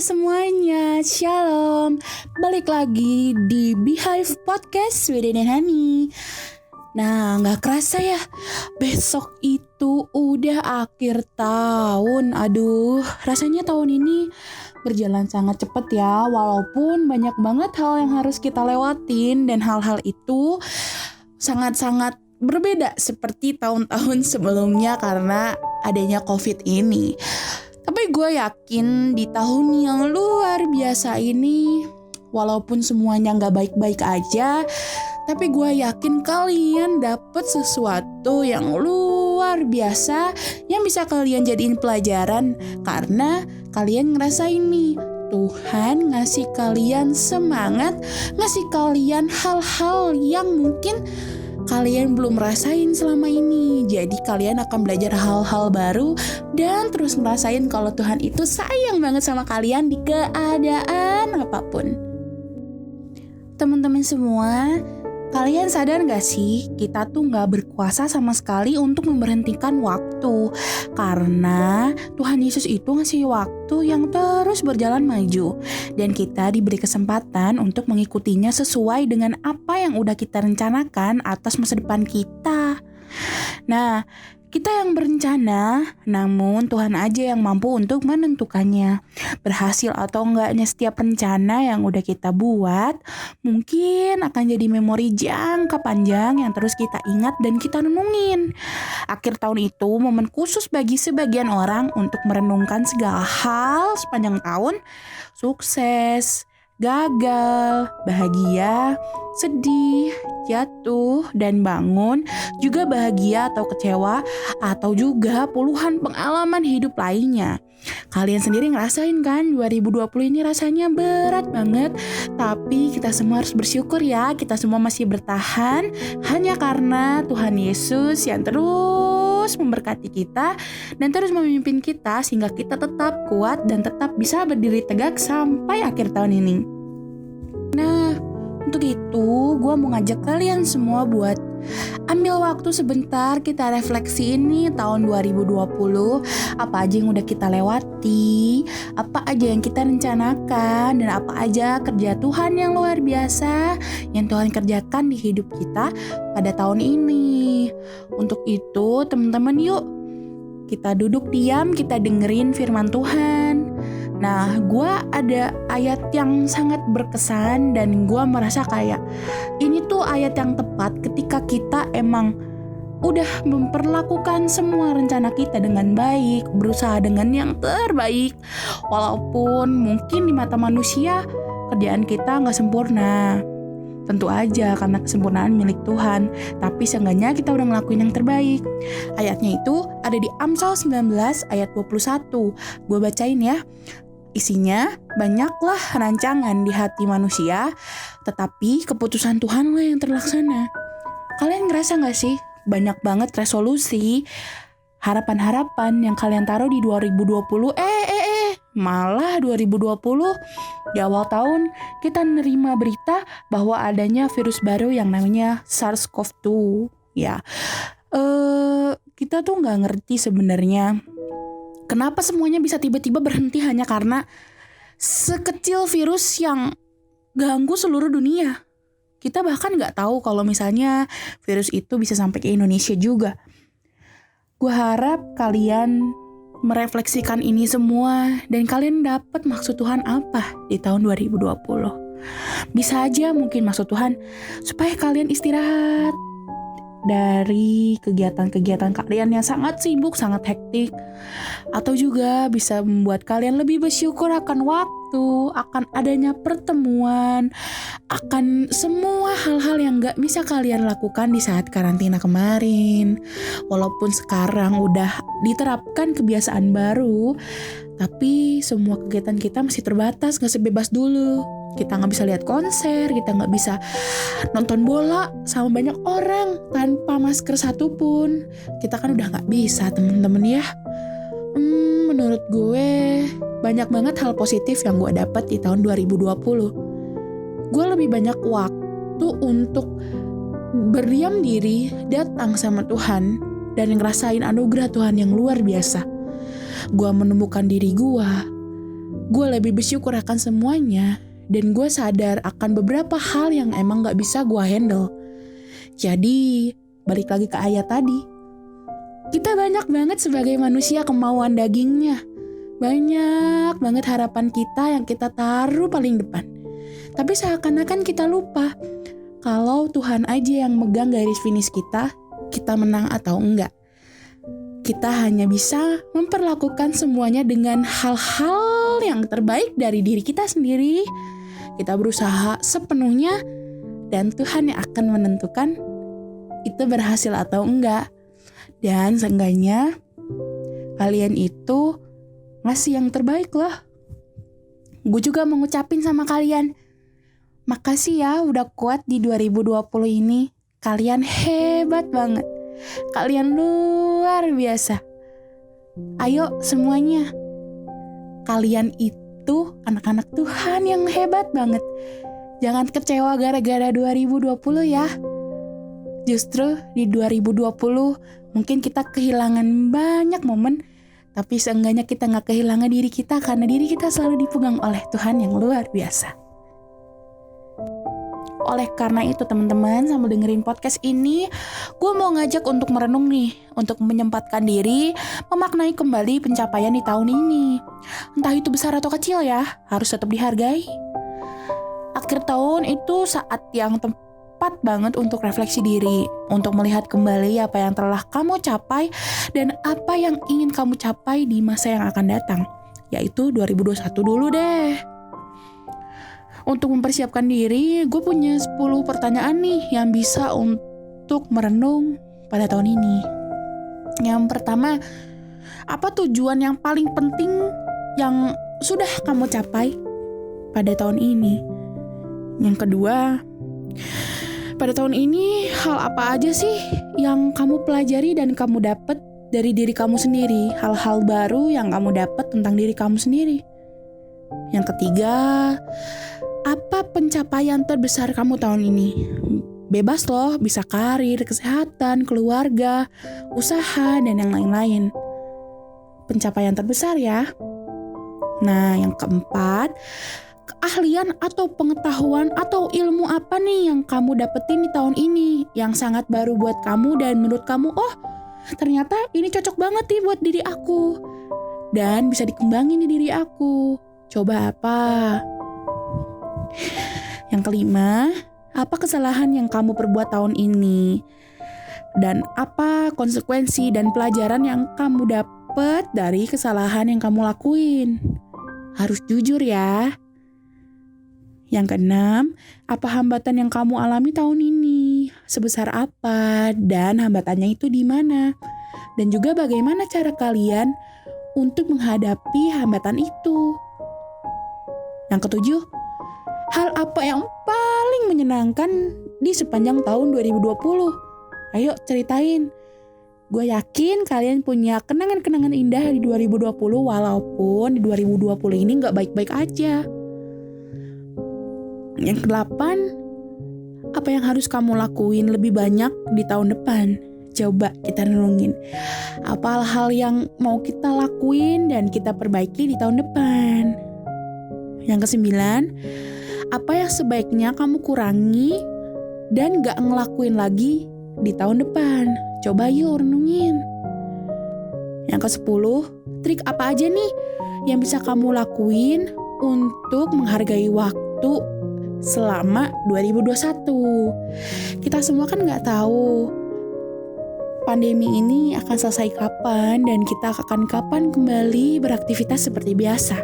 semuanya, Shalom. Balik lagi di Beehive Podcast Sweden dan Hani. Nah, gak kerasa ya, besok itu udah akhir tahun. Aduh, rasanya tahun ini berjalan sangat cepat ya. Walaupun banyak banget hal yang harus kita lewatin. Dan hal-hal itu sangat-sangat berbeda seperti tahun-tahun sebelumnya karena adanya COVID ini. Tapi gue yakin di tahun yang luar biasa ini, walaupun semuanya gak baik-baik aja, tapi gue yakin kalian dapet sesuatu yang luar biasa yang bisa kalian jadiin pelajaran karena kalian ngerasain nih, Tuhan ngasih kalian semangat, ngasih kalian hal-hal yang mungkin kalian belum rasain selama ini. Jadi kalian akan belajar hal-hal baru dan terus ngerasain kalau Tuhan itu sayang banget sama kalian di keadaan apapun. Teman-teman semua, kalian sadar gak sih, kita tuh gak berkuasa sama sekali untuk memberhentikan waktu. Karena Tuhan Yesus itu ngasih waktu yang terus berjalan maju. Dan kita diberi kesempatan untuk mengikutinya sesuai dengan apa yang udah kita rencanakan atas masa depan kita. Nah, kita yang berencana, namun Tuhan aja yang mampu untuk menentukannya. Berhasil atau enggaknya setiap rencana yang udah kita buat, mungkin akan jadi memori jangka panjang yang terus kita ingat dan kita renungin. Akhir tahun itu momen khusus bagi sebagian orang untuk merenungkan segala hal sepanjang tahun, sukses, gagal, bahagia, sedih, jatuh, dan bangun, juga bahagia atau kecewa, atau juga puluhan pengalaman hidup lainnya. Kalian sendiri ngerasain kan 2020 ini rasanya berat banget, tapi kita semua harus bersyukur ya, kita semua masih bertahan hanya karena Tuhan Yesus yang terus memberkati kita dan terus memimpin kita sehingga kita tetap kuat dan tetap bisa berdiri tegak sampai akhir tahun ini. Nah, untuk itu gue mau ngajak kalian semua buat ambil waktu sebentar kita refleksi ini tahun 2020. Apa aja yang udah kita lewati, apa aja yang kita rencanakan, dan apa aja kerja Tuhan yang luar biasa yang Tuhan kerjakan di hidup kita pada tahun ini. Untuk itu teman-teman yuk kita duduk diam, kita dengerin firman Tuhan. Nah, gue ada ayat yang sangat berkesan dan gue merasa kayak ini tuh ayat yang tepat ketika kita emang udah memperlakukan semua rencana kita dengan baik, berusaha dengan yang terbaik. Walaupun mungkin di mata manusia kerjaan kita gak sempurna. Tentu aja karena kesempurnaan milik Tuhan, tapi seenggaknya kita udah ngelakuin yang terbaik. Ayatnya itu ada di Amsal 19 ayat 21. Gue bacain ya. Isinya, banyaklah rancangan di hati manusia, tetapi keputusan Tuhanlah yang terlaksana. Kalian ngerasa gak sih? Banyak banget resolusi, harapan-harapan yang kalian taruh di 2020. Malah 2020 di awal tahun kita nerima berita bahwa adanya virus baru yang namanya SARS-CoV-2. Ya, kita tuh gak ngerti sebenarnya kenapa semuanya bisa tiba-tiba berhenti hanya karena sekecil virus yang ganggu seluruh dunia. Kita bahkan gak tahu kalau misalnya virus itu bisa sampai ke Indonesia juga. Gue harap kalian merefleksikan ini semua dan kalian dapat maksud Tuhan apa di tahun 2020. Bisa aja mungkin maksud Tuhan supaya kalian istirahat dari kegiatan-kegiatan kalian yang sangat sibuk, sangat hektik. Atau juga bisa membuat kalian lebih bersyukur akan waktu, akan adanya pertemuan, akan semua hal-hal yang gak bisa kalian lakukan di saat karantina kemarin. Walaupun sekarang udah diterapkan kebiasaan baru, tapi semua kegiatan kita masih terbatas, gak sebebas dulu. Kita gak bisa lihat konser, kita gak bisa nonton bola sama banyak orang tanpa masker satupun. Kita kan udah gak bisa temen-temen ya. Menurut gue banyak banget hal positif yang gue dapat di tahun 2020. Gue lebih banyak waktu untuk berdiam diri, datang sama Tuhan, dan ngerasain anugerah Tuhan yang luar biasa. Gue menemukan diri gue gue lebih bersyukur akan semuanya, dan gue sadar akan beberapa hal yang emang gak bisa gue handle. Jadi, balik lagi ke ayat tadi. Kita banyak banget sebagai manusia kemauan dagingnya. Banyak banget harapan kita yang kita taruh paling depan. Tapi seakan-akan kita lupa kalau Tuhan aja yang megang garis finish kita menang atau enggak. Kita hanya bisa memperlakukan semuanya dengan hal-hal yang terbaik dari diri kita sendiri. Kita berusaha sepenuhnya dan Tuhan yang akan menentukan itu berhasil atau enggak. Dan seenggaknya kalian itu ngasih yang terbaik loh. Gue juga mau ngucapin sama kalian, makasih ya udah kuat di 2020 ini. Kalian hebat banget. Kalian luar biasa. Ayo semuanya. Kalian itu anak-anak Tuhan yang hebat banget. Jangan kecewa gara-gara 2020 ya. Justru di 2020 mungkin kita kehilangan banyak momen, tapi seenggaknya kita gak kehilangan diri kita karena diri kita selalu dipegang oleh Tuhan yang luar biasa. Oleh karena itu teman-teman, sambil dengerin podcast ini, gue mau ngajak untuk merenung nih, untuk menyempatkan diri, memaknai kembali pencapaian di tahun ini. Entah itu besar atau kecil ya, harus tetap dihargai. Akhir tahun itu saat yang tepat banget untuk refleksi diri, untuk melihat kembali apa yang telah kamu capai dan apa yang ingin kamu capai di masa yang akan datang, yaitu 2021 dulu deh. Untuk mempersiapkan diri, gue punya 10 pertanyaan nih yang bisa untuk merenung pada tahun ini. Yang pertama, apa tujuan yang paling penting yang sudah kamu capai pada tahun ini? Yang kedua, pada tahun ini hal apa aja sih yang kamu pelajari dan kamu dapat dari diri kamu sendiri? Hal-hal baru yang kamu dapat tentang diri kamu sendiri. Yang ketiga, apa pencapaian terbesar kamu tahun ini? Bebas loh, bisa karir, kesehatan, keluarga, usaha, dan yang lain-lain. Pencapaian terbesar ya. Nah, yang keempat, keahlian atau pengetahuan atau ilmu apa nih yang kamu dapetin di tahun ini yang sangat baru buat kamu dan menurut kamu, oh ternyata ini cocok banget nih buat diri aku dan bisa dikembangin di diri aku. Coba apa? Yang kelima, apa kesalahan yang kamu perbuat tahun ini? Dan apa konsekuensi dan pelajaran yang kamu dapat dari kesalahan yang kamu lakuin? Harus jujur ya. Yang keenam, apa hambatan yang kamu alami tahun ini? Sebesar apa? Dan hambatannya itu di mana? Dan juga bagaimana cara kalian untuk menghadapi hambatan itu? Yang ketujuh, hal apa yang paling menyenangkan di sepanjang tahun 2020? Ayo ceritain. Gue yakin kalian punya kenangan-kenangan indah di 2020 walaupun di 2020 ini gak baik-baik aja. Yang kedelapan, apa yang harus kamu lakuin lebih banyak di tahun depan? Coba kita renungin. Apa hal-hal yang mau kita lakuin dan kita perbaiki di tahun depan? Yang kesembilan, apa yang sebaiknya kamu kurangi dan gak ngelakuin lagi di tahun depan? Coba yuk renungin. Yang ke-10, trik apa aja nih yang bisa kamu lakuin untuk menghargai waktu selama 2021? Kita semua kan gak tahu pandemi ini akan selesai kapan dan kita akan kapan kembali beraktivitas seperti biasa.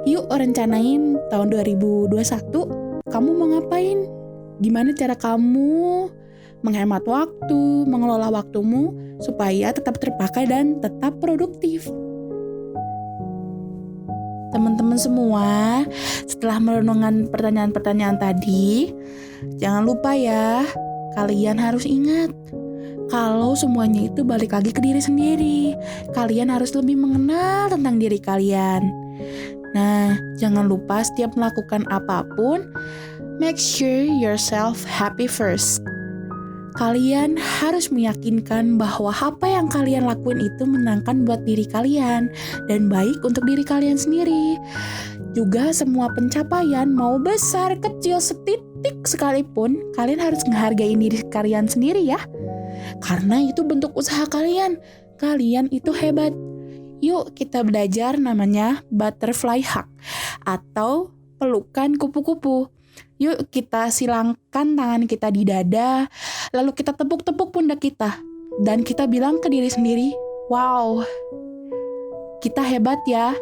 Yuk rencanain tahun 2021 kamu mau ngapain? Gimana cara kamu menghemat waktu, mengelola waktumu supaya tetap terpakai dan tetap produktif. Teman-teman semua, setelah merenungkan pertanyaan-pertanyaan tadi, jangan lupa ya, kalian harus ingat kalau semuanya itu balik lagi ke diri sendiri. Kalian harus lebih mengenal tentang diri kalian. Nah, jangan lupa setiap melakukan apapun, make sure yourself happy first. kalian harus meyakinkan bahwa apa yang kalian lakuin itu menyenangkan buat diri kalian dan baik untuk diri kalian sendiri. Juga semua pencapaian mau besar kecil setitik sekalipun, kalian harus menghargai diri kalian sendiri ya. Karena itu bentuk usaha kalian. Kalian itu hebat. Yuk kita belajar namanya butterfly hug atau pelukan kupu-kupu. Yuk kita silangkan tangan kita di dada, lalu kita tepuk-tepuk pundak kita. Dan kita bilang ke diri sendiri, wow, kita hebat ya.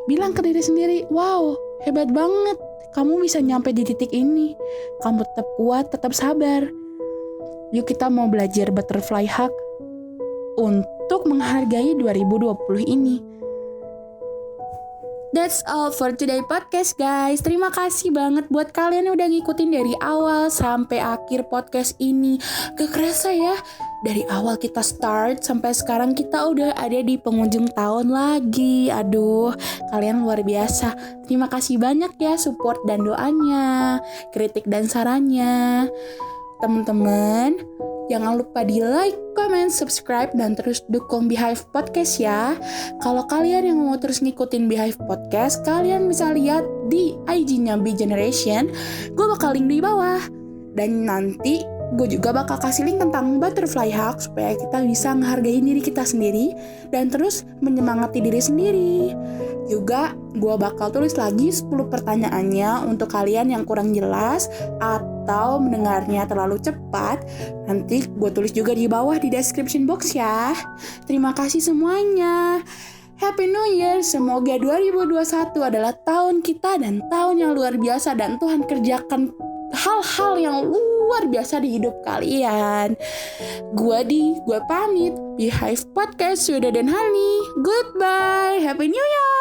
Bilang ke diri sendiri, wow, hebat banget. Kamu bisa nyampe di titik ini. Kamu tetap kuat, tetap sabar. Yuk kita mau belajar butterfly hug untuk menghargai 2020 ini. That's all for today podcast guys. Terima kasih banget buat kalian yang udah ngikutin dari awal sampai akhir podcast ini. Gak kerasa ya, dari awal kita start sampai sekarang kita udah ada di penghujung tahun lagi. Aduh, kalian luar biasa. Terima kasih banyak ya support dan doanya, kritik dan sarannya. Teman-teman, jangan lupa di like, comment, subscribe, dan terus dukung Beehive Podcast ya. Kalau kalian yang mau terus ngikutin Beehive Podcast, kalian bisa lihat di IG-nya Bee Generation. Gue bakal link di bawah. Dan nanti gue juga bakal kasih link tentang butterfly hug supaya kita bisa menghargai diri kita sendiri dan terus menyemangati diri sendiri. Juga gue bakal tulis lagi 10 pertanyaannya untuk kalian yang kurang jelas atau mendengarnya terlalu cepat. Nanti gue tulis juga di bawah di description box ya. Terima kasih semuanya. Happy New Year. Semoga 2021 adalah tahun kita dan tahun yang luar biasa dan Tuhan kerjakan hal-hal yang luar biasa di hidup kalian. Gue pamit. Beehive Podcast, Sudah dan Hani. Goodbye. Happy New Year.